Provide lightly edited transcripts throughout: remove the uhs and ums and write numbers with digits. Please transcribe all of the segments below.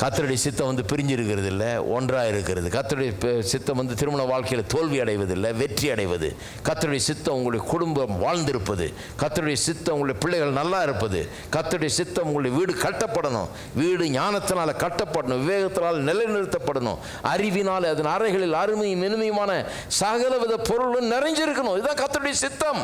கர்த்தருடைய சித்தம் பிரிஞ்சு இருக்கிறது இல்லை, ஒன்றாக இருக்கிறது. கர்த்தருடைய சித்தம் திருமண வாழ்க்கையில் தோல்வி அடைவதில்லை, வெற்றி அடைவது. கர்த்தருடைய சித்தம் உங்களுடைய குடும்பம் வாழ்ந்திருப்பது. கர்த்தருடைய சித்தம் உங்களுடைய பிள்ளைகள் நல்லா இருப்பது. கர்த்தருடைய சித்தம் உங்களுடைய வீடு கட்டப்படணும். வீடு ஞானத்தினால் கட்டப்படணும், விவேகத்தினால் நிலைநிறுத்தப்படணும், அறிவினால் அதன் அறைகளில் அருமையும் இனிமையுமான சகலவித பொருளும் நிறைஞ்சிருக்கணும். இதுதான் கர்த்தருடைய சித்தம்.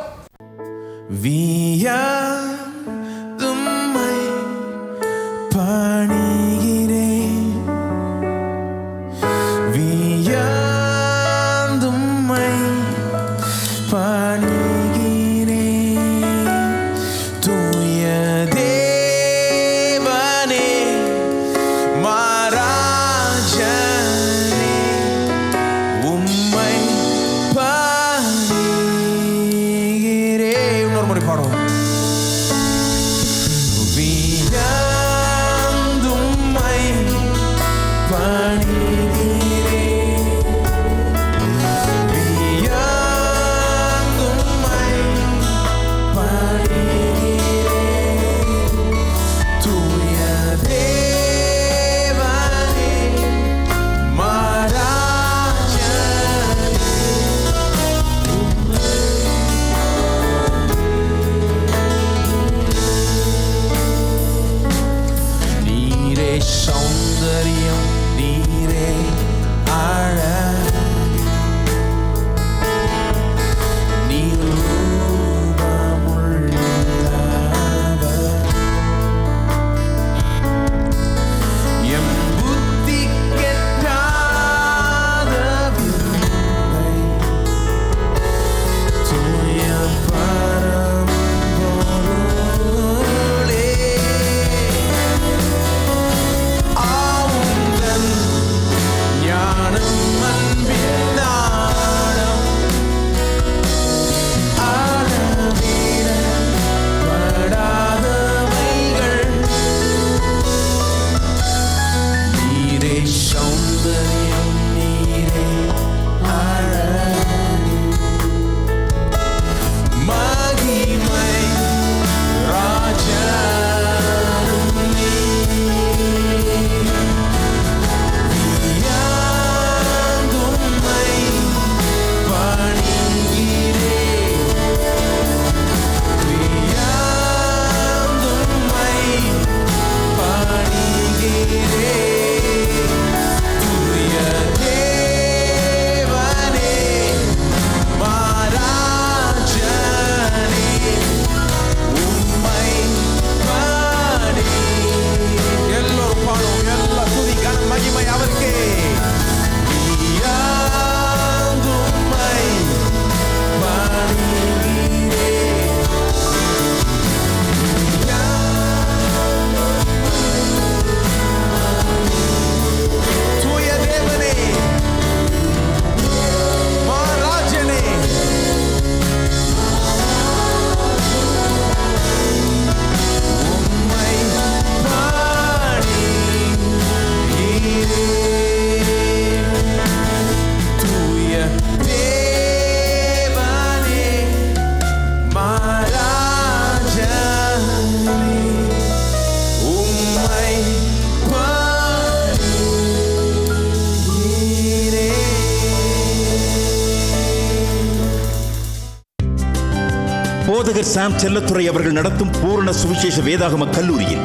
போதகர் சாம் செல்லத்துறை அவர்கள் நடத்தும் பூரண சுவிசேஷ வேதாகம கல்லூரியில்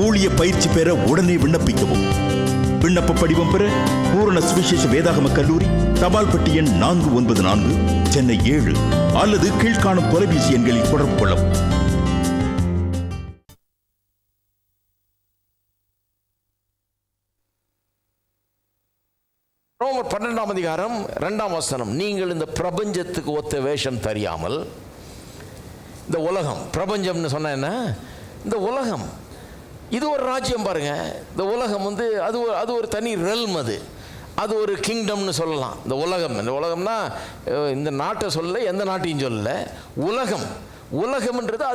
ஊழிய பயிற்சி பெற உடனே விண்ணப்பிக்கவும். விண்ணப்ப படிவம் பெற பூரண சுவிசேஷ வேதாகம கல்லூரி, தபால் பெட்டி எண் 494, சென்னை 7 அல்லது கீழ்காணும் தொலைபேசி எண்களில் தொடர்பு கொள்ளவும். ரோமர் 12ஆம் அதிகாரம் 2ஆம் வசனம். நீங்கள் இந்த பிரபஞ்சத்துக்கு ஒத்த வேஷம் தெரியாமல், இந்த உலகம், பிரபஞ்சம்னு சொன்ன என்ன, இந்த உலகம் இது ஒரு ராஜ்யம் பாருங்க. இந்த உலகம் அது ஒரு தனி ரெல்ம், அது ஒரு கிங்டம்னு சொல்லலாம். இந்த உலகம்னா இந்த நாட்டை சொல்ல, எந்த நாட்டையும் சொல்லல, உலகம்ன்றது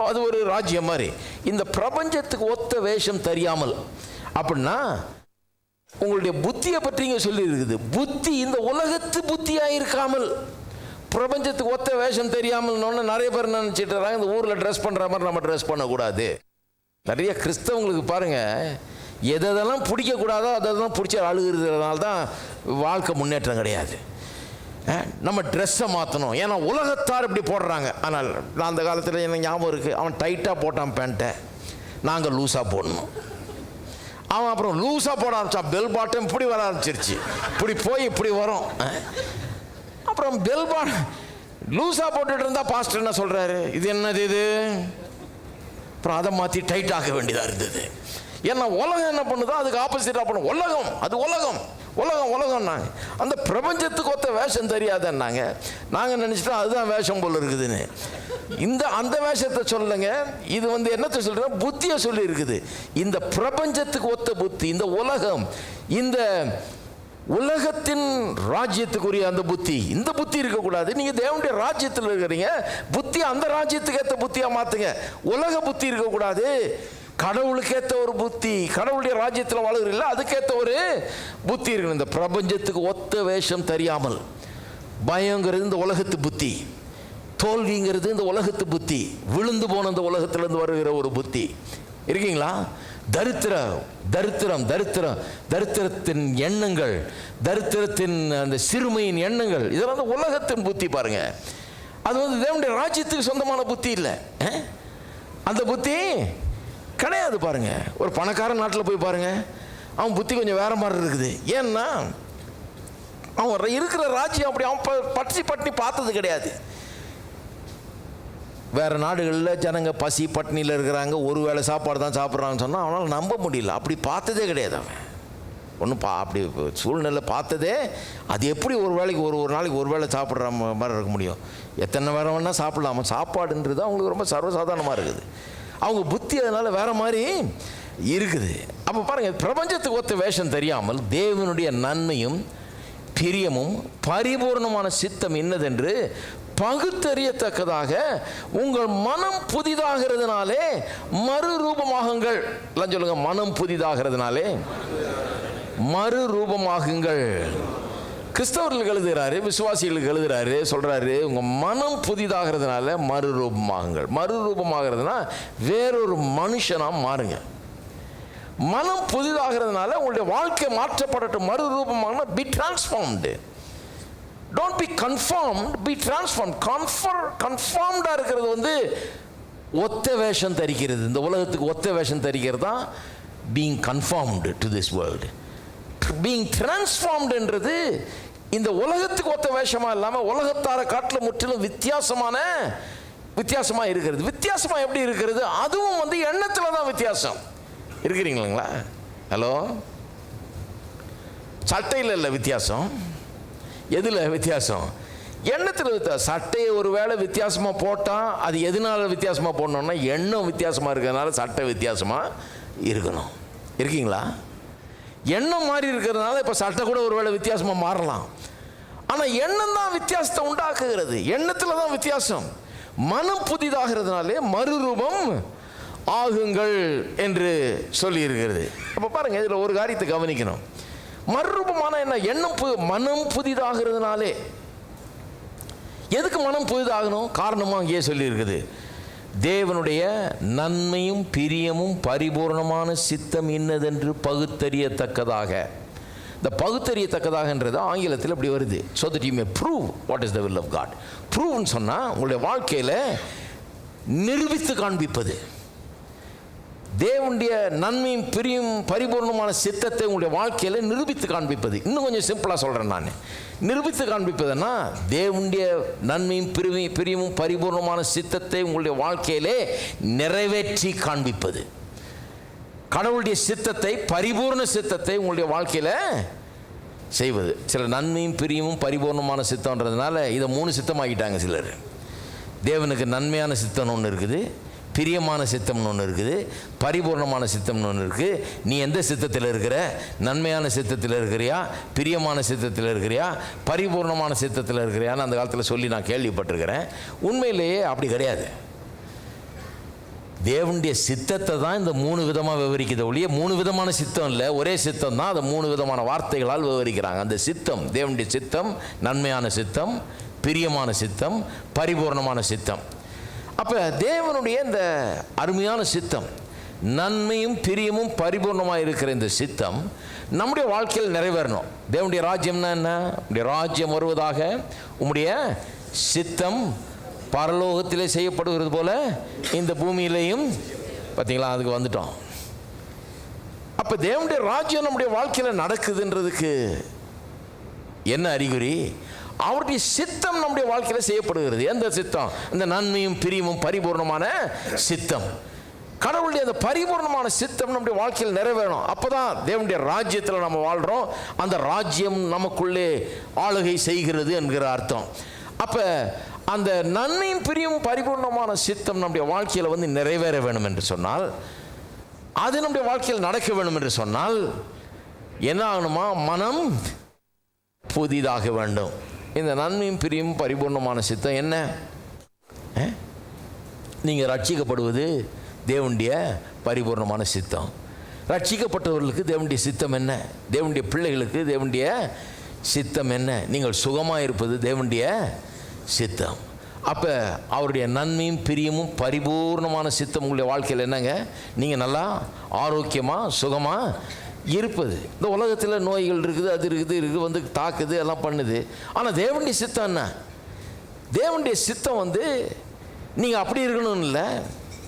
அது ஒரு ராஜ்யம் மாதிரி. இந்த பிரபஞ்சத்துக்கு ஒத்த வேஷம் தெரியாமல் அப்படின்னா உங்களுடைய புத்தியை பற்றி இங்கே சொல்லி இருக்குது. புத்தி இந்த உலகத்து புத்தியாக இருக்காமல், பிரபஞ்சத்துக்கு ஒத்த வேஷம் தெரியாமல் நிறைய பேர் நினச்சிட்டு இருக்காங்க இந்த ஊரில் ட்ரெஸ் பண்ணுற மாதிரி நம்ம ட்ரெஸ் பண்ணக்கூடாது. நிறைய கிறிஸ்தவங்களுக்கு பாருங்க, எதெல்லாம் பிடிக்கக்கூடாதோ அதெல்லாம் பிடிச்சி அழுகிறதுனால தான் வாழ்க்கை முன்னேற்றம் கிடையாது. நம்ம ட்ரெஸ்ஸை மாற்றணும், ஏன்னா உலகத்தார் இப்படி போடுறாங்க. ஆனால் நான் அந்த காலத்தில் எனக்கு ஞாபகம் இருக்குது, அவன் டைட்டாக போட்டான் பேண்ட்டை, நாங்கள் லூஸாக போடணும். அவன் அப்புறம் லூஸாக போட ஆரம்பிச்சான், பெல் பாட்டம் இப்படி வர ஆரம்பிச்சிருச்சு, இப்படி போய் இப்படி வரும். அப்புறம் பெல் பாட்டம் லூஸாக போட்டுட்டு இருந்தால் பாஸ்டர் என்ன சொல்கிறாரு, இது என்னது இது? அப்புறம் அதை மாற்றி டைட் ஆக்க வேண்டியதாக இருந்தது. ஏன்னா உலகம் என்ன பண்ணுதோ அதுக்கு ஆப்போசிட்டாக பண்ணும். உலகம் அது உலகம் உலகம் உலகம்னாங்க. அந்த பிரபஞ்சத்துக்கு ஒத்த வேஷம் தெரியாதுன்னாங்க. நாங்கள் நினச்சிட்டோம் அதுதான் வேஷம் போல் இருக்குதுன்னு. அந்த வேஷத்தை சொல்லுங்க, இது என்னத்தை சொல்ற, புத்தியை சொல்லி இருக்குது. இந்த பிரபஞ்சத்துக்கு ஒத்த புத்தி, இந்த உலகம், இந்த உலகத்தின் ராஜ்யத்துக்குரிய அந்த புத்தி, இந்த புத்தி இருக்கக்கூடாது. நீங்க தேவனுடைய ராஜ்யத்தில் இருக்கிறீங்க, புத்தி அந்த ராஜ்யத்துக்கு ஏற்ற புத்தியா மாத்துங்க. உலக புத்தி இருக்கக்கூடாது, கடவுளுக்கேற்ற ஒரு புத்தி, கடவுளுடைய ராஜ்யத்தில் வாழுகிறீங்களா அதுக்கேற்ற ஒரு புத்தி இருக்கணும். இந்த பிரபஞ்சத்துக்கு ஒத்த வேஷம் தெரியாமல், பயங்கிறது இந்த உலகத்து புத்தி, தோல்விங்கிறது இந்த உலகத்து புத்தி, விழுந்து போன இந்த உலகத்திலிருந்து வருகிற ஒரு புத்தி இருக்கீங்களா? தரித்திரத்தின் எண்ணங்கள், தரித்திரத்தின் அந்த சிறுமையின் எண்ணங்கள், இதெல்லாம் உலகத்தின் புத்தி. பாருங்க, அது தேவனுடைய ராஜ்யத்துக்கு சொந்தமான புத்தி இல்லை, அந்த புத்தி கிடையாது. பாருங்க, ஒரு பணக்காரன் நாட்டில் போய் பாருங்க, அவன் புத்தி கொஞ்சம் வேற மாதிரி இருக்குது. ஏன்னா அவன் இருக்கிற ராஜ்யம் அப்படி அவன் பட்டினி பார்த்தது கிடையாது. வேறு நாடுகளில் ஜனங்க பசி பட்டினியில் இருக்கிறாங்க, ஒரு வேளை சாப்பாடு தான் சாப்பிட்றாங்கன்னு சொன்னால் அவனால் நம்ப முடியல. அப்படி பார்த்ததே கிடையாது அவன். ஒன்றும் அப்படி சூழ்நிலை பார்த்ததே, அது எப்படி ஒரு வேளைக்கு ஒரு நாளைக்கு ஒரு வேளை சாப்பிட்ற மாதிரி இருக்க முடியும்? எத்தனை வேற வேணால் சாப்பிடலாமா? சாப்பாடுன்றது அவங்களுக்கு ரொம்ப சர்வசாதாரணமாக இருக்குது. அவங்க புத்தி அதனால் வேறு மாதிரி இருக்குது. அப்போ பாருங்கள், பிரபஞ்சத்துக்கு ஒத்த வேஷம் தெரியாமல் தேவனுடைய நன்மையும் பிரியமும் பரிபூர்ணமான சித்தம் என்னதென்று பகுத்தறியத்தக்கதாக உங்கள் மனம் புதிதாகிறதுனாலே மறுரூபமாகுங்கள். எல்லாம் சொல்லுங்க, மனம் புதிதாகிறதுனாலே மறுரூபமாகுங்கள். கிறிஸ்தவர்களுக்கு எழுதுகிறாரு, விசுவாசிகளுக்கு எழுதுகிறாரு, சொல்றாரு, உங்க மனம் புதிதாகிறதுனால மறுரூபமாகுங்கள். மறுரூபமாகிறதுனா வேறொரு மனுஷனா மாறுங்க. மனம் புதிதாகிறதுனால உங்களுடைய வாழ்க்கை மாற்றப்படட்டும். மறுரூபமாகனா be transformed. Don't be conformed, be transformed. கன்ஃபார்ம்டா இருக்கிறது ஒத்த வேஷம் தரிக்கிறது. இந்த உலகத்துக்கு ஒத்த வேஷம் தரிக்கிறது தான் being conformed to this world. Being transformed என்றது இந்த உலகத்துக்கு ஒத்த வேஷமா இல்லாமல் உலகத்தார காட்டில் முற்றிலும் வித்தியாசமா இருக்கிறது. வித்தியாசமா எப்படி இருக்கிறது? அதுவும் எண்ணத்துல தான் வித்தியாசம். இருக்கிறீங்களா? ஹலோ, சட்டையில் இல்லை வித்தியாசம், எதில் வித்தியாசம்? எண்ணத்தில் வித்தியாசம். சட்டையை ஒரு வேளை வித்தியாசமாக போட்டால் அது எதனால வித்தியாசமாக போடணும்னா எண்ணம் வித்தியாசமாக இருக்கிறதுனால சட்டை வித்தியாசமாக இருக்கணும். இருக்கீங்களா? எண்ணம் மாறி இருக்கிறதுனால இப்போ சட்டை கூட ஒரு வேளை வித்தியாசமாக மாறலாம். ஆனால் எண்ணம் தான் வித்தியாசத்தை உண்டாக்குகிறது. எண்ணத்தில் தான் வித்தியாசம். மனம் புதிதாகிறதுனாலே மறுரூபம் ஆகுங்கள் என்று சொல்லி இருக்கிறது. அப்போ பாருங்க, இதில் ஒரு காரியத்தை கவனிக்கணும். மறுரூபமான என்ன? மனம் புதிதாகிறதுனாலே. எதுக்கு மனம் புதிதாகணும்? காரணமாக அங்கேயே சொல்லி இருக்குது, தேவனுடைய நன்மையும் பிரியமும் பரிபூர்ணமான சித்தம் இன்னதென்று பகுத்தறியத்தக்கதாக. இந்த பகுத்தறியத்தக்கதாகன்றது ஆங்கிலத்தில் இப்படி வருது, so that you may prove what is the will of God. ப்ரூவ்னு சொன்னால் உங்களுடைய வாழ்க்கையில் நிரூபித்து காண்பிப்பது. தேவனுடைய நன்மையும் பிரியும் பரிபூர்ணமான சித்தத்தை உங்களுடைய வாழ்க்கையில் நிரூபித்து காண்பிப்பது. இன்னும் கொஞ்சம் சிம்பிளாக சொல்கிறேன் நான். நிரூபித்து காண்பிப்பதுன்னா தேவனுடைய நன்மையும் பிரியமும் பரிபூர்ணமான சித்தத்தை உங்களுடைய வாழ்க்கையிலே நிறைவேற்றி காண்பிப்பது. கடவுளுடைய சித்தத்தை, பரிபூர்ண சித்தத்தை உங்களுடைய வாழ்க்கையில் செய்வது. சில நன்மையும் பிரியமும் பரிபூர்ணமான சித்தம்ன்றதுனால இதை 3 சித்தமாகிட்டாங்க சிலர். தேவனுக்கு நன்மையான சித்தம்னு ஒன்று இருக்குது, பிரியமான சித்தம்னு ஒன்று இருக்குது, பரிபூர்ணமான சித்தம்னு ஒன்று இருக்குது. நீ எந்த சித்தத்தில் இருக்கிற? நன்மையான சித்தத்தில் இருக்கிறியா, பிரியமான சித்தத்தில் இருக்கிறியா, பரிபூர்ணமான சித்தத்தில் இருக்கிறியான்னு அந்த காலத்தில் சொல்லி நான் கேள்விப்பட்டிருக்கிறேன். உண்மையிலேயே அப்படி கிடையாது. தேவனுடைய சித்தத்தை தான் இந்த 3 விதமாக விவரிக்கிறது ஒழிய 3 விதமான சித்தம் இல்லை, ஒரே சித்தம் தான். அதை 3 விதமான வார்த்தைகளால் விவரிக்கிறாங்க. அந்த சித்தம், தேவனுடைய சித்தம், நன்மையான சித்தம், பிரியமான சித்தம், பரிபூர்ணமான சித்தம். அப்போ தேவனுடைய இந்த அருமையான சித்தம், நன்மையும் பிரியமும் பரிபூர்ணமாக இருக்கிற இந்த சித்தம் நம்முடைய வாழ்க்கையில் நிறைவேறணும். தேவனுடைய ராஜ்யம்னா என்ன? உம்முடைய ராஜ்யம் வருவதாக, உம்முடைய சித்தம் பரலோகத்திலே செய்யப்படுகிறது போல இந்த பூமியிலையும். பார்த்தீங்களா, அதுக்கு வந்துட்டோம். அப்போ தேவனுடைய ராஜ்யம் நம்முடைய வாழ்க்கையில் நடக்குதுன்றதுக்கு என்ன அறிகுறி? அவருடைய சித்தம் நம்முடைய வாழ்க்கையில் செய்யப்படுகிறது. எந்த சித்தம்? இந்த நன்மையும் பிரியமும் பரிபூர்ணமான சித்தம். கடவுளுடைய அந்த பரிபூர்ணமான சித்தம் நம்முடைய வாழ்க்கையில் நிறைவேறணும். அப்போதான் தேவனுடைய ராஜ்யத்தில் நம்ம வாழ்கிறோம், அந்த ராஜ்யம் நமக்குள்ளே ஆளுகை செய்கிறது என்கிற அர்த்தம். அப்போ அந்த நன்மையும் பிரியமும் பரிபூர்ணமான சித்தம் நம்முடைய வாழ்க்கையில் வந்து நிறைவேற வேணும் என்று சொன்னால், அது நம்முடைய வாழ்க்கையில் நடக்க வேண்டும் என்று சொன்னால் என்ன ஆகணுமா? மனம் புதிதாக வேண்டும். இந்த நன்மையும் பிரியமும் பரிபூர்ணமான சித்தம் என்ன? நீங்கள் ரட்சிக்கப்படுவது தேவனுடைய பரிபூர்ணமான சித்தம். ரட்சிக்கப்பட்டவர்களுக்கு தேவனுடைய சித்தம் என்ன? தேவனுடைய பிள்ளைகளுக்கு தேவனுடைய சித்தம் என்ன? நீங்கள் சுகமாக இருப்பது தேவனுடைய சித்தம். அப்போ அவருடைய நன்மையும் பிரியமும் பரிபூர்ணமான சித்தம் உங்களுடைய வாழ்க்கையில் என்னங்க? நீங்கள் நல்லா ஆரோக்கியமாக சுகமாக இருப்பது. இந்த உலகத்தில் நோய்கள் இருக்குது, அது இருக்குது வந்து தாக்குது, எல்லாம் பண்ணுது. ஆனால் தேவனுடைய சித்தம் என்ன? தேவனுடைய சித்தம் வந்து நீங்கள் அப்படி இருக்கணும்னு இல்லை,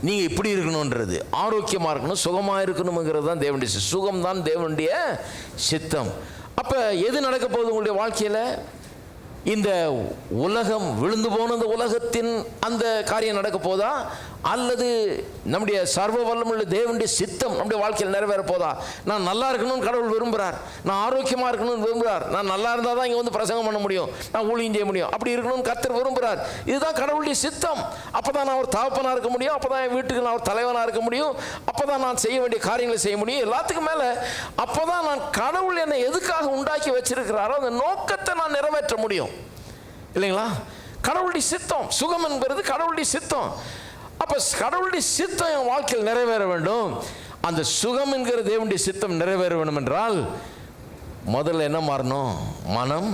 நீங்கள் இப்படி இருக்கணுன்றது. ஆரோக்கியமாக இருக்கணும், சுகமாக இருக்கணுங்கிறது தான் தேவனுடைய சித்தம். சுகம்தான் தேவனுடைய சித்தம். அப்போ எது நடக்க போகுது உங்களுடைய வாழ்க்கையில்? இந்த உலகம் விழுந்து போன இந்த உலகத்தின் அந்த காரியம் நடக்க போதா, அல்லது நம்முடைய சர்வ வல்லமுள்ள தேவனுடைய சித்தம் நம்முடைய வாழ்க்கையில் நிறைவேற போதா? நான் நல்லா இருக்கணும்னு கடவுள் விரும்புகிறார், நான் ஆரோக்கியமாக இருக்கணும்னு விரும்புகிறார், நான் நல்லா இருந்தால் தான் இங்கே வந்து பிரசங்கம் பண்ண முடியும், நான் ஊழியம் செய்ய முடியும், அப்படி இருக்கணும்னு கர்த்தர் விரும்புகிறார். இதுதான் கடவுளுடைய சித்தம். அப்போ தான் நான் ஒரு தகப்பனாக இருக்க முடியும், அப்போ தான் என் வீட்டுக்கு நான் ஒரு தலைவனாக இருக்க முடியும், அப்போ தான் நான் செய்ய வேண்டிய காரியங்களை செய்ய முடியும். எல்லாத்துக்கும் மேலே அப்போ தான் நான் கடவுள் என்னை எதுக்காக உண்டாக்கி வச்சிருக்கிறாரோ அந்த நோக்கத்தை நான் நிறைவேற்ற முடியும். இல்லைங்களா? கடவுளுடைய சித்தம், சுகம் என்பது கடவுளுடைய சித்தம். அப்போ கடவுளுடைய சித்தம் என் வாழ்க்கையில் நிறைவேற வேண்டும். அந்த சுகம் என்கிற தேவனுடைய சித்தம் நிறைவேற வேண்டும் என்றால் முதல்ல என்ன மாறணும்? மனம்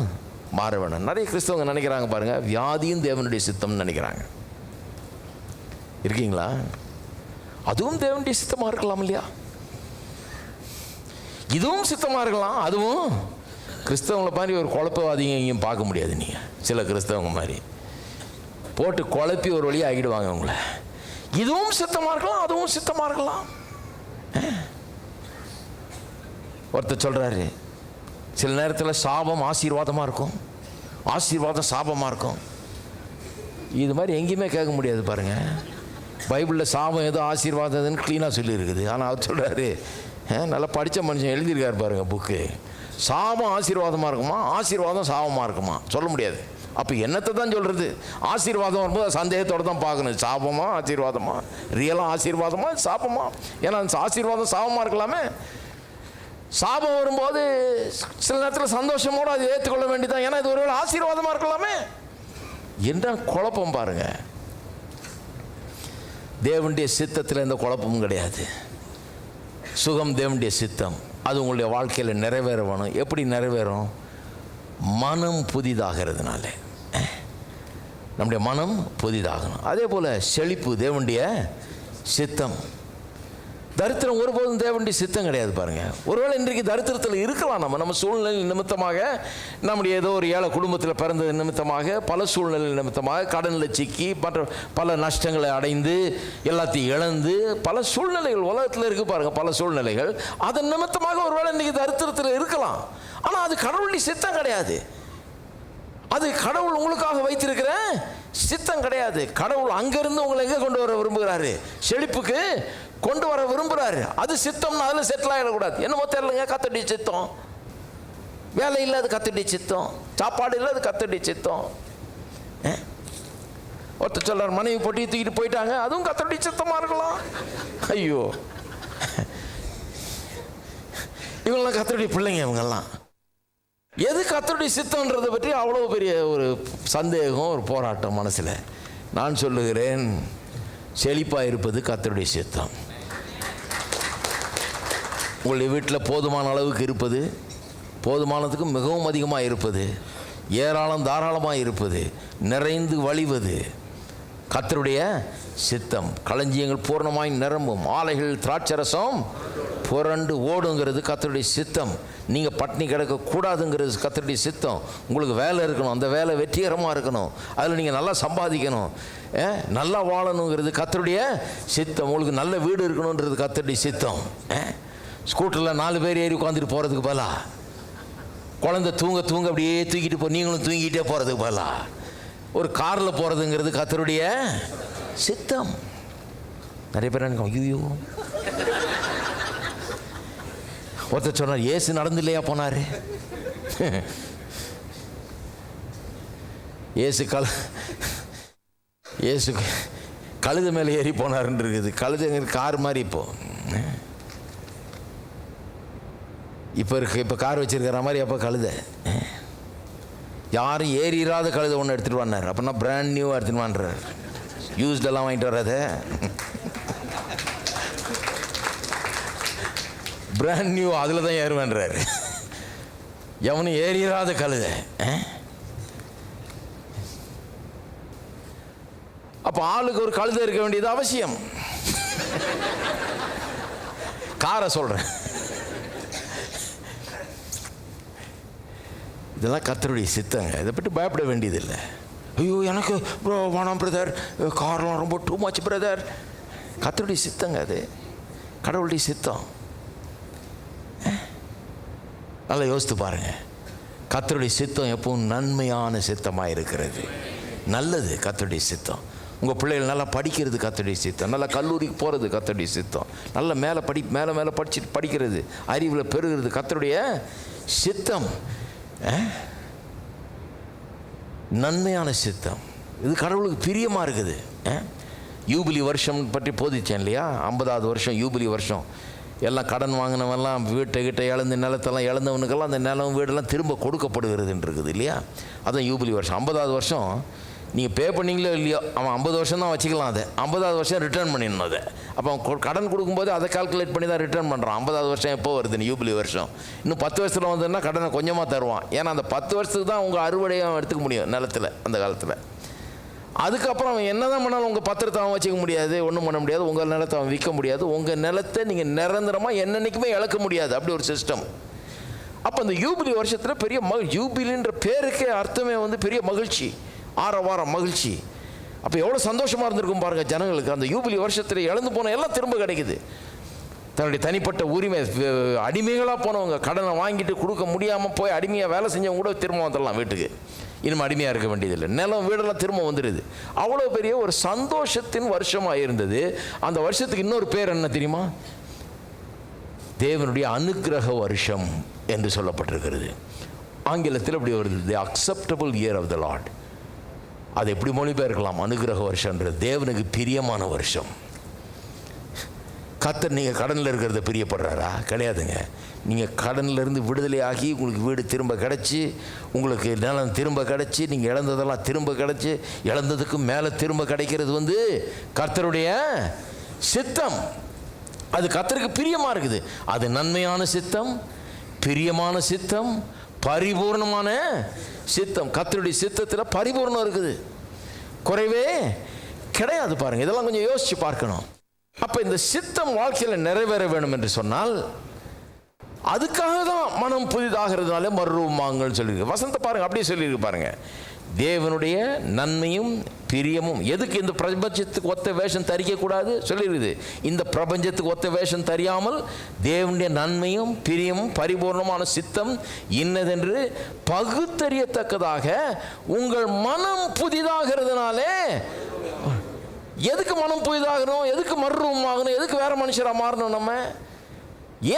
மாற வேணும். நிறைய கிறிஸ்தவங்க நினைக்கிறாங்க பாருங்க, வியாதியும் தேவனுடைய சித்தம்னு நினைக்கிறாங்க. இருக்கீங்களா? அதுவும் தேவனுடைய சித்தமாக இருக்கலாம் இல்லையா? இதுவும் சித்தமாக இருக்கலாம், அதுவும். கிறிஸ்தவங்களை மாதிரி ஒரு குழப்பவாதிங்க எங்கேயும் பார்க்க முடியாது. நீங்கள் சில கிறிஸ்தவங்க மாதிரி போட்டு குழப்பி ஒரு வழியாக ஆகிடுவாங்க உங்களை. இதுவும் சித்தமாக இருக்கலாம், அதுவும் சித்தமாக இருக்கலாம். ஒருத்தர் சொல்கிறாரு, சில நேரத்தில் சாபம் ஆசீர்வாதமாக இருக்கும், ஆசீர்வாதம் சாபமாக இருக்கும். இது மாதிரி எங்கேயுமே கேட்க முடியாது பாருங்கள். பைபிளில் சாபம் ஏதோ ஆசீர்வாதம்னு க்ளீனாக சொல்லியிருக்குது. ஆனால் அவர் சொல்கிறாரு, நல்லா படித்த மனுஷன் எழுதியிருக்காரு பாருங்கள் புக்கு, சாபம் ஆசீர்வாதமாக இருக்குமா, ஆசீர்வாதம் சாபமாக இருக்குமா? சொல்ல முடியாது. அப்போ என்னத்தை தான் சொல்கிறது? ஆசீர்வாதம் வரும்போது சந்தேகத்தோடு தான் பார்க்கணும், சாபமா ஆசீர்வாதமா, ரியலாக ஆசீர்வாதமா சாபமா? ஏன்னா ஆசீர்வாதம் சாபமாக இருக்கலாமே. சாபம் வரும்போது சில நேரத்தில் சந்தோஷமோடு அதை ஏற்றுக்கொள்ள வேண்டியதான், ஏன்னா இது ஒருவேளை ஆசீர்வாதமாக இருக்கலாமே. என்ன குழப்பம் பாருங்க. தேவனுடைய சித்தத்தில் எந்த குழப்பமும் கிடையாது. சுகம் தேவனுடைய சித்தம், அது உங்களுடைய வாழ்க்கையில் நிறைவேற வேணும். எப்படி நிறைவேறும்? மனம் புதிதாகிறதுனால. நம்முடைய மனம் புதிதாகணும். அதே போல் செழிப்பு தேவனுடைய சித்தம். தரித்திரம் ஒருபோதும் தேவனுடைய சித்தம் கிடையாது பாருங்கள். ஒருவேளை இன்றைக்கு தரித்திரத்தில் இருக்கலாம், நம்ம சூழ்நிலை நிமித்தமாக, நம்முடைய ஏதோ ஒரு ஏழை குடும்பத்தில் பிறந்தது நிமித்தமாக, பல சூழ்நிலை நிமித்தமாக கடனில் சிக்கி மற்ற பல நஷ்டங்களை அடைந்து எல்லாத்தையும் இழந்து பல சூழ்நிலைகள் உலகத்தில் இருக்குது பாருங்கள், பல சூழ்நிலைகள். அதன் நிமித்தமாக ஒருவேளை இன்றைக்கி தரித்திரத்தில் இருக்கலாம். ஆனால் அது கடவுளுடைய சித்தம் கிடையாது. அது கடவுள் உங்களுக்காக வைத்திருக்கிற சித்தம் கிடையாது. கடவுள் அங்கிருந்து உங்களை எங்கே கொண்டு வர விரும்புகிறாரு? செழிப்புக்கு கொண்டு வர விரும்புகிறாரு. அது சித்தம்னா அதில் செட்டில் ஆகிடக்கூடாது. என்னமோ தெரியலங்க, கத்தடி சித்தம். வேலை இல்லை, அது கத்தடி சித்தம். சாப்பாடு இல்லை, அது கத்தடி சித்தம். ஒருத்தர் சொல்றார், மனைவி பொட்டி தூக்கிட்டு போயிட்டாங்க, அதுவும் கத்தடி சித்தமாக இருக்கலாம். ஐயோ, இவங்கெல்லாம் கத்தடி பிள்ளைங்க. இவங்கெல்லாம் எது கர்த்தருடைய சித்தம்ன்றதை பற்றி அவ்வளோ பெரிய ஒரு சந்தேகம், ஒரு போராட்டம் மனசில். நான் சொல்லுகிறேன், செழிப்பாக இருப்பது கர்த்தருடைய சித்தம். உங்களுடைய வீட்டில் போதுமான அளவுக்கு இருப்பது, போதுமானதுக்கு மிகவும் அதிகமாக இருப்பது, ஏராளம் தாராளமாக இருப்பது, நிறைந்து வழிவது, கர்த்தருடைய சித்தம். களஞ்சியங்கள் பூர்ணமாய் நிரம்பும், ஆலைகள் திராட்சரசம் புரண்டு ஓடுங்கிறது கர்த்தருடைய சித்தம். நீங்கள் பட்டினி கிடக்கக்கூடாதுங்கிறது கர்த்தருடைய சித்தம். உங்களுக்கு வேலை இருக்கணும், அந்த வேலை வெற்றிகரமாக இருக்கணும், அதில் நீங்கள் நல்லா சம்பாதிக்கணும், நல்லா வாழணுங்கிறது கர்த்தருடைய சித்தம். உங்களுக்கு நல்ல வீடு இருக்கணுன்றது கர்த்தருடைய சித்தம். ஸ்கூட்டரில் 4 பேர் ஏறி உட்காந்துட்டு போகிறதுக்கு பதிலாக குழந்தை தூங்க அப்படியே தூக்கிட்டு நீங்களும் தூங்கிட்டே போகிறதுக்கு பதிலாக ஒரு காரில் போகிறதுங்கிறது கர்த்தருடைய சித்தம். நிறைய பேர் எனக்கு ஐயோ, ஒருத்தர் சொன்னார், இயேசு நடந்து இல்லையா போனார்? இயேசு கழுத மேலே ஏறி போனாருன்னு இருக்குது. கழுத கார் மாதிரி இப்போ கார் வச்சிருக்கிற மாதிரி அப்போ கழுத. யாரும் ஏறிடாத கழுத ஒன்று எடுத்துகிட்டு வந்தார். அப்படின்னா பிராண்ட் நியூவாக எடுத்துகிட்டு வான்றார். யூஸ்டெல்லாம் வாங்கிட்டு வர்றத பிராண்ட் நியூ அதில் தான் ஏறுவேன்றார். எவனும் ஏறிடாத கழுத. அப்போ ஆளுக்கு ஒரு கழுத இருக்க வேண்டியது அவசியம். காரை சொல்கிறேன். இதெல்லாம் கர்த்தருடைய சித்தங்க. இதை பற்றி பயப்பட வேண்டியதில்லை. ஐயோ எனக்கு ப்ரோ வேணாம் பிரதர், காரெலாம் ரொம்ப டூ மச் பிரதர். கர்த்தருடைய சித்தங்க, அது கடவுளுடைய சித்தம். நல்லா யோசித்து பாருங்கள். கர்த்தருடைய சித்தம் எப்பவும் நன்மையான சித்தமாக இருக்கிறது. நல்லது கர்த்தருடைய சித்தம். உங்கள் பிள்ளைகள் நல்லா படிக்கிறது கர்த்தருடைய சித்தம். நல்லா கல்லூரிக்கு போகிறது கர்த்தருடைய சித்தம். நல்லா மேலே படிக்கிறது, அறிவில் பெறுகிறது கர்த்தருடைய சித்தம். நன்மையான சித்தம். இது கடவுளுக்கு பிரியமாக இருக்குது. யூபிலி வருஷம் பற்றி போதிச்சேன் இல்லையா? 50வது வருஷம் யூபிலி வருஷம். எல்லாம் கடன் வாங்கினவெல்லாம் வீட்டை இழந்து நிலத்தெல்லாம் இழந்தவனுக்கெல்லாம் அந்த நிலம் வீடெல்லாம் திரும்ப கொடுக்கப்படுகிறதுன்னு இருக்குது இல்லையா? அதுதான் யூபிலி வருஷம். 50வது வருஷம் நீங்கள் பே பண்ணிங்களோ இல்லையோ, அவன் 50 வருஷம் தான் வச்சுக்கலாம். அதை 50வது வருஷம் ரிட்டர்ன் பண்ணிடணும். அதை அப்போ அவன் கடன் கொடுக்கும்போது அதை கால்குலேட் பண்ணி தான் ரிட்டர்ன் பண்ணுறான். 50வது வருஷம் எப்போ வருதுன்னு யூபிலி வருஷம். இன்னும் 10 வருஷத்தில் வந்ததுன்னா கடனை கொஞ்சமாக தருவான். ஏன்னா அந்த 10 வருஷத்துக்கு தான் உங்கள் அறுவடையை அவன் எடுத்துக்க முடியும் நிலத்தில் அந்த காலத்தில். அதுக்கப்புறம் அவன் என்ன தான் பண்ணாலும் உங்கள் பத்திரத்தை அவன் வச்சுக்க முடியாது, ஒன்றும் பண்ண முடியாது. உங்கள் நிலத்தை அவன் விற்க முடியாது. உங்கள் நிலத்தை நீங்கள் நிரந்தரமாக என்னென்னைக்குமே இழக்க முடியாது. அப்படி ஒரு சிஸ்டம். அப்போ அந்த யூபிலி வருஷத்தில் பெரிய யூபிலின்ற பேருக்கே அர்த்தமே பெரிய மகிழ்ச்சி, ஆரவாரம், மகிழ்ச்சி. அப்போ எவ்வளோ சந்தோஷமாக இருந்திருக்கும் பாருங்கள் ஜனங்களுக்கு. அந்த யூபிலி வருஷத்தில் இழந்து போன எல்லாம் திரும்ப கிடைக்குது. தன்னுடைய தனிப்பட்ட உரிமை, அடிமைகளாக போனவங்க, கடனை வாங்கிட்டு கொடுக்க முடியாமல் போய் அடிமையாக வேலை செஞ்சவங்க கூட திரும்ப வந்துடலாம் வீட்டுக்கு. இனிமேல் அடிமையாக இருக்க வேண்டியதில்லை. நிலம் வீடெல்லாம் திரும்ப வந்துடுது. அவ்வளோ பெரிய ஒரு சந்தோஷத்தின் வருஷமாக இருந்தது. அந்த வருஷத்துக்கு இன்னொரு பேர் என்ன தெரியுமா? தேவனுடைய அனுக்கிரக வருஷம் என்று சொல்லப்பட்டிருக்கிறது. ஆங்கிலத்தில் அப்படி வருது, the acceptable year of the Lord. அது எப்படி மொழிபெயர்க்கலாம்? அனுக்கிரக வருஷன்றது தேவனுக்கு பிரியமான வருஷம். கர்த்தர் நீங்கள் கடனில் இருக்கிறத பிரியப்படுறாரா? கிடையாதுங்க. நீங்கள் கடனிலிருந்து விடுதலையாகி உங்களுக்கு வீடு திரும்ப கிடச்சி, உங்களுக்கு நிலம் திரும்ப கிடச்சி, நீங்கள் இழந்ததெல்லாம் திரும்ப கிடச்சி, இழந்ததுக்கு மேலே திரும்ப கிடைக்கிறது கர்த்தருடைய சித்தம். அது கர்த்தருக்கு பிரியமாக இருக்குது. அது நன்மையான சித்தம், பிரியமான சித்தம், பரிபூர்ணமான சித்தம். கர்த்தருடைய சித்தத்தில் பரிபூர்ணம் இருக்குது, குறைவே கிடையாது. பாருங்கள், இதெல்லாம் கொஞ்சம் யோசித்து பார்க்கணும். அப்போ இந்த சித்தம் வாழ்க்கையில் நிறைவேற வேணும் என்று சொன்னால் அதுக்காக தான் மனம் புதிதாகிறதுனால மறுரூபமாங்கன்னு சொல்லியிருக்கு வசனத்தை பாருங்கள். அப்படியே சொல்லியிருக்கு பாருங்கள். தேவனுடைய நன்மையும் பிரியமும். எதுக்கு இந்த பிரபஞ்சத்துக்கு ஒத்த வேஷம் தரிக்கக்கூடாது சொல்லியிருக்குது. இந்த பிரபஞ்சத்துக்கு ஒத்த வேஷம் தெரியாமல் தேவனுடைய நன்மையும் பிரியமும் பரிபூர்ணமான சித்தம் இன்னதென்று பகுத்தறியத்தக்கதாக உங்கள் மனம் புதிதாகிறதுனாலே. எதுக்கு மனம் புதிதாகணும்? எதுக்கு மறுரூபமாகணும்? எதுக்கு வேற மனுஷராக மாறணும் நம்ம?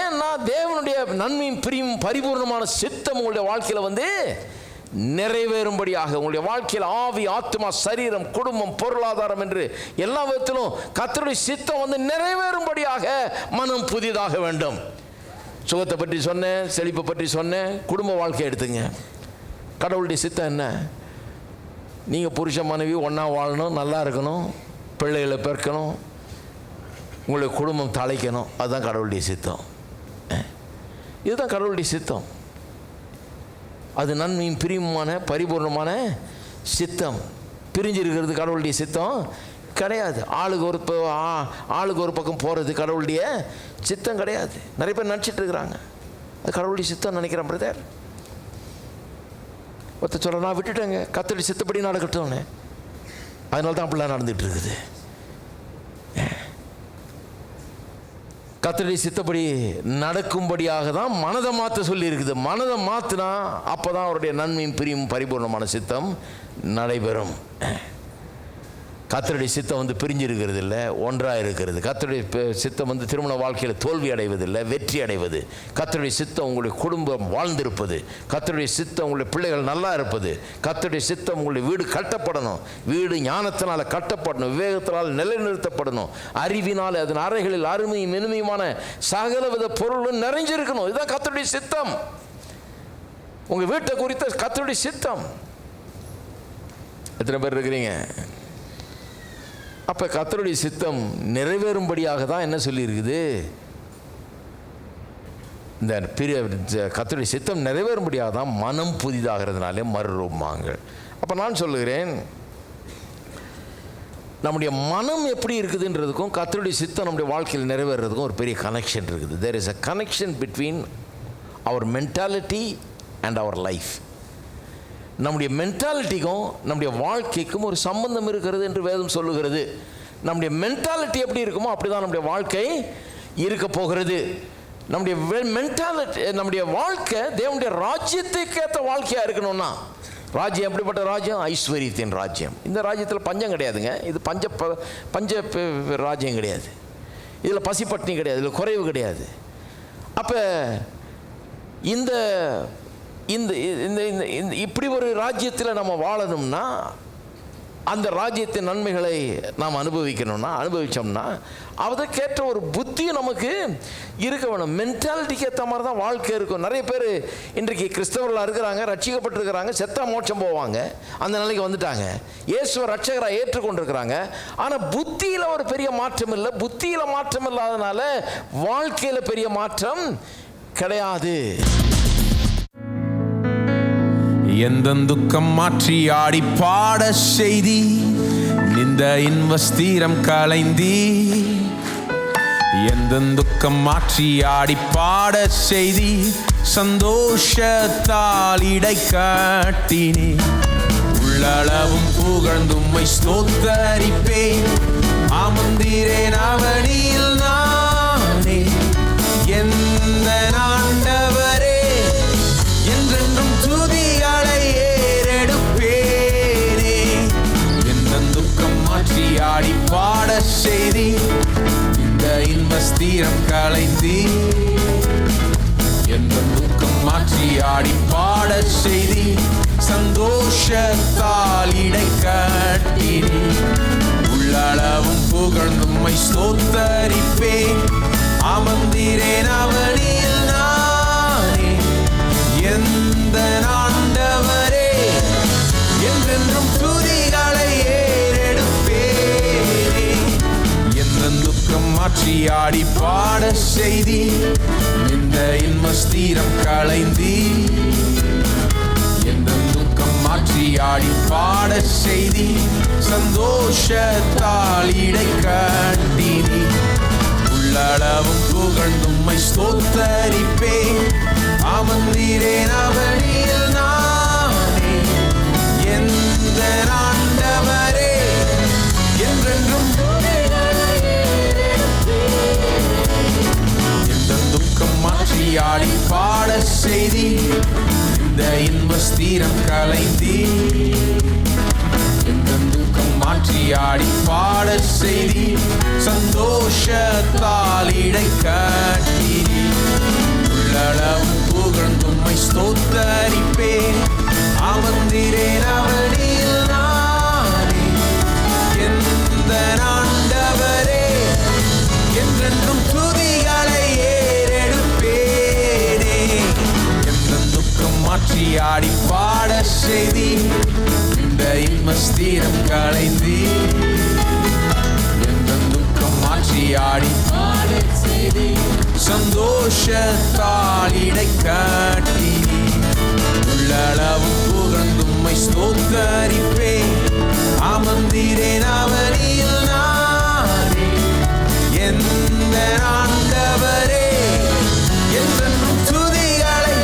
ஏன்னா தேவனுடைய நன்மையும் பிரியும் பரிபூர்ணமான சித்தம் உங்களுடைய வாழ்க்கையில் நிறைவேறும்படியாக, உங்களுடைய வாழ்க்கையில் ஆவி, ஆத்மா, சரீரம், குடும்பம், பொருளாதாரம் என்று எல்லா விதத்திலும் கர்த்தருடைய சித்தம் நிறைவேறும்படியாக மனம் புதிதாக வேண்டும். சுகத்தை பற்றி சொன்னேன், செழிப்பை பற்றி சொன்னேன். குடும்ப வாழ்க்கை எடுத்துங்க. கடவுளுடைய சித்தம் என்ன? நீங்கள் புருஷ மனைவி ஒன்றா வாழணும், நல்லா இருக்கணும், பிள்ளைகளை பெருக்கணும், உங்களுடைய குடும்பம் தழைக்கணும். அதுதான் கடவுளுடைய சித்தம். இதுதான் கடவுளுடைய சித்தம். அது நன்மையும் பிரியமான பரிபூர்ணமான சித்தம். பிரிஞ்சு இருக்கிறது கடவுளுடைய சித்தம் கிடையாது. ஆளுக்கு ஒரு பக்கம் போகிறது கடவுளுடைய சித்தம் கிடையாது. நிறைய பேர் நினச்சிட்டு இருக்கிறாங்க அது கடவுளுடைய சித்தம் நினைக்கிறேன். பிரதர் ஒருத்தர் சொல்ல, நான் விட்டுட்டேங்க, கர்த்தருடைய சித்தப்படி நடக்கட்டும்னு. அதனால தான் அப்படிலாம் நடந்துகிட்டு இருக்குது. கர்த்தருடைய சித்தப்படி நடக்கும்படியாக தான் மனதை மாற்ற சொல்லி இருக்குது. மனதை மாற்றினா அப்போ தான் அவருடைய நன்மையும் பிரியும் பரிபூர்ணமான சித்தம் நடைபெறும். கர்த்தருடைய சித்தம் பிரிஞ்சு இருக்கிறது இல்லை, ஒன்றாக இருக்கிறது. கர்த்தருடைய சித்தம் திருமண வாழ்க்கையில் தோல்வி அடைவதில்லை, வெற்றி அடைவது. கர்த்தருடைய சித்தம் உங்களுடைய குடும்பம் வாழ்ந்திருப்பது. கர்த்தருடைய சித்தம் உங்களுடைய பிள்ளைகள் நல்லா இருப்பது. கர்த்தருடைய சித்தம் உங்களுடைய வீடு கட்டப்படணும். வீடு ஞானத்தினால் கட்டப்படணும், விவேகத்தினால் நிலைநிறுத்தப்படணும், அறிவினால் அதன் அறைகளில் அருமையும் இனிமையுமான சகலவித பொருளும் நிறைஞ்சிருக்கணும். இதுதான் கர்த்தருடைய சித்தம். உங்கள் வீட்டை குறித்த கர்த்தருடைய சித்தம். எத்தனை பேர் இருக்கிறீங்க? அப்போ கர்த்தருடைய சித்தம் நிறைவேறும்படியாக தான் என்ன சொல்லியிருக்குது? இந்த கர்த்தருடைய சித்தம் நிறைவேறும்படியாக தான் மனம் புதிதாகிறதுனாலே மறுரூபமாங்கள். அப்போ நான் சொல்லுகிறேன், நம்முடைய மனம் எப்படி இருக்குதுன்றதுக்கும் கர்த்தருடைய சித்தம் நம்முடைய வாழ்க்கையில் நிறைவேறதுக்கும் ஒரு பெரிய கனெக்ஷன் இருக்குது. There is a connection between our mentality and our life. நம்முடைய மென்டாலிட்டிக்கும் நம்முடைய வாழ்க்கைக்கும் ஒரு சம்பந்தம் இருக்கிறது என்று வேதம் சொல்லுகிறது. நம்முடைய மென்டாலிட்டி எப்படி இருக்குமோ அப்படி தான் நம்முடைய வாழ்க்கை இருக்க போகிறது. நம்முடைய மென்டாலிட்டி, நம்முடைய வாழ்க்கை தேவனுடைய ராஜ்யத்துக்கு ஏற்ற வாழ்க்கையாக இருக்கணும்னா, ராஜ்யம் எப்படிப்பட்ட ராஜ்யம்? ஐஸ்வர்யத்தின் ராஜ்யம். இந்த ராஜ்யத்தில் பஞ்சம் கிடையாதுங்க. இது பஞ்ச ராஜ்யம் கிடையாது. இதில் பசிப்பட்டினி கிடையாது, இதில் குறைவு கிடையாது. அப்போ இந்த இப்படி ஒரு ராஜ்யத்தில் நம்ம வாழணும்னா, அந்த ராஜ்யத்தின் நன்மைகளை நாம் அனுபவிச்சோம்னா அதற்கேற்ற ஒரு புத்தி நமக்கு இருக்க வேணும். மென்டாலிட்டிக்கு ஏற்ற மாதிரி தான் வாழ்க்கை இருக்கும். நிறைய பேர் இன்றைக்கு கிறிஸ்தவர்களாக இருக்கிறாங்க, ரட்சிக்கப்பட்டிருக்கிறாங்க, செத்தா மோட்சம் போவாங்க, அந்த நிலைக்கு வந்துட்டாங்க, இயேசுவை ரட்சகராக ஏற்றுக்கொண்டிருக்கிறாங்க. ஆனால் புத்தியில் ஒரு பெரிய மாற்றம் இல்லை. புத்தியில் மாற்றம் இல்லாதனால வாழ்க்கையில் பெரிய மாற்றம் கிடையாது. எந்த துக்கம் மாற்றி ஆடி பாட செய்தி, நிந்த இன்வஸ்தீரம் கலைந்தி. எந்த துக்கம் மாற்றி ஆடி பாட செய்தி, சந்தோஷத்தால் இடை காட்டினே. உள்ளளவும் புகழ்ந்தும்மை ஸ்தோத்தரிப்பேன், அமர்ந்தீரேன் அவனில் நானே. எந்த ஆண்டவரே என்றென்றும் துதிகளை ஏறெடுப்பேனே. எந்த துக்கம் மாற்றி ஆடி பாட செய்தி, இந்த இன்வஸ்தீரம் கலைந்தி. எந்த துக்கம் மாற்றி ஆடி பாட செய்தி, சந்தோஷத்தால் இடை கட்டினி. உள்ளளவும் புகழ்ந்தும்மை ஸ்தோத்தரிப்பேன், அமர்ந்தீரேன் அவனில் நானே. எந்த ஆண்டவரே என்றென்றும் துதிகளை ஏறெடுப்பேனே. எந்த துக்கம் மாற்றி ஆடி பாட செய்தி, இந்த இன்வஸ்தீரம் கலைந்தி. எந்த துக்கம் மாற்றி ஆடி பாட செய்தி, சந்தோஷத்தால் இடை கட்டினி. உள்ளளவும் புகழ்ந்தும்மை ஸ்தோத்தரிப்பேன், அமர்ந்தீரேன் அவனில் நானே. எந்த ஆண்டவரே என்றென்றும் எந்த துக்கம் மாற்றி ஆடி பாட செய்தி, இந்த இன்வஸ்தீரம் கலைந்தி. எந்த துக்கம் மாற்றி ஆடி பாட செய்தி, சந்தோஷத்தால் இடை கட்டினி. உள்ளளவும் புகழ்ந்தும்மை ஸ்தோத்தரிப்பேன், அமர்ந்தீரேன் அவனில் நானே. எந்த ஆண்டவரே என்றென்றும் துதிகளை ஏறெடுப்பேனே. எந்த துக்கம் மாற்றி ஆடி பாட செய்தி, இந்த இன்வஸ்தீரம் கலைந்தி. எந்த துக்கம் மாற்றி ஆடி பாட செய்தி, சந்தோஷத்தால் இடை கட்டினி. உள்ளளவும் புகழ்ந்தும்மை ஸ்தோத்தரிப்பேன், அமர்ந்திரேன் அவனில் நானே. எந்த ஆண்டவரே என்றென்றும் துதிகளை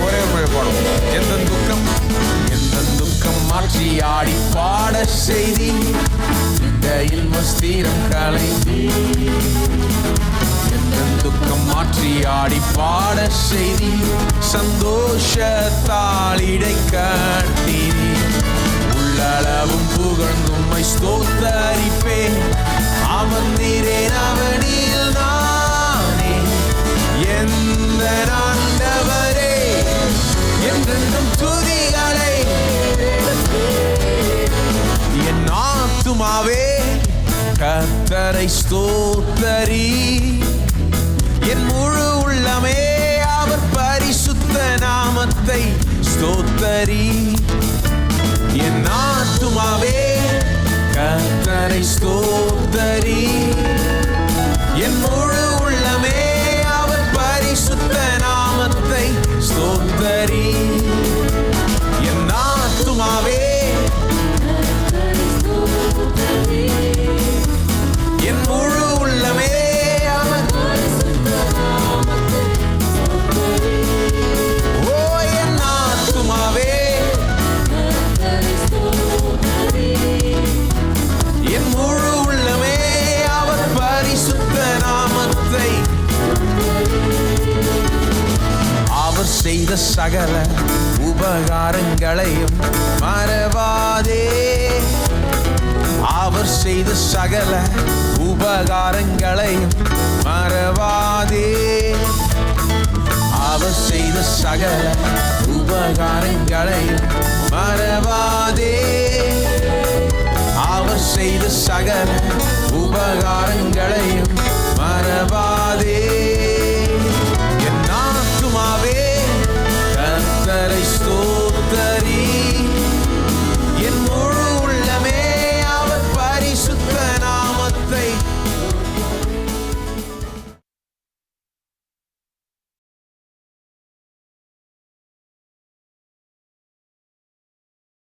ஒரே முறை பாடும். எந்த துக்கம் மாற்றி ஆடி பாட செய்தி இந்த இல்மஸ்தீரம் கலைந்தி. எந்த துக்கம் மாற்றி ஆடி பாட செய்தி சந்தோஷத்தால் இடை கட்டி. உள்ளளவும் புகழ்ந்தும்மை ஸ்தோத்தரிப்பேன். அமர்ந்திரேன் அவனில் நானே. எந்த ஆண்டவரே என்றென்றும் துதிகளை. என் ஆத்துமாவே கர்த்தரை ஸ்தோத்தரி. என் முழு உள்ளமே அவர் பரிசுத்த நாமத்தை ஸ்தோத்தரி. என் ஆத்துமாவே கர்த்தரை ஸ்தோத்தரி. என் முழு உள்ளமே அவர் பரிசுத்த நாமத்தை ஸ்தோத்தரி. என் ஆத்துமாவே என் முழு உள்ளமே அவர் ஓ என் ஆத்துமாவே என் முழு உள்ளமே அவர் பரிசுத்த நாமத்தை. அவர் செய்த சகல உபகாரங்களையும் மறவாதே. அவர் செய்த சகல உபகாரங்களையும் மறவாதே. அவர் செய்த சகல உபகாரங்களையும் மறவாதே. அவர் செய்த சகல உபகாரங்களையும் மறவாதே.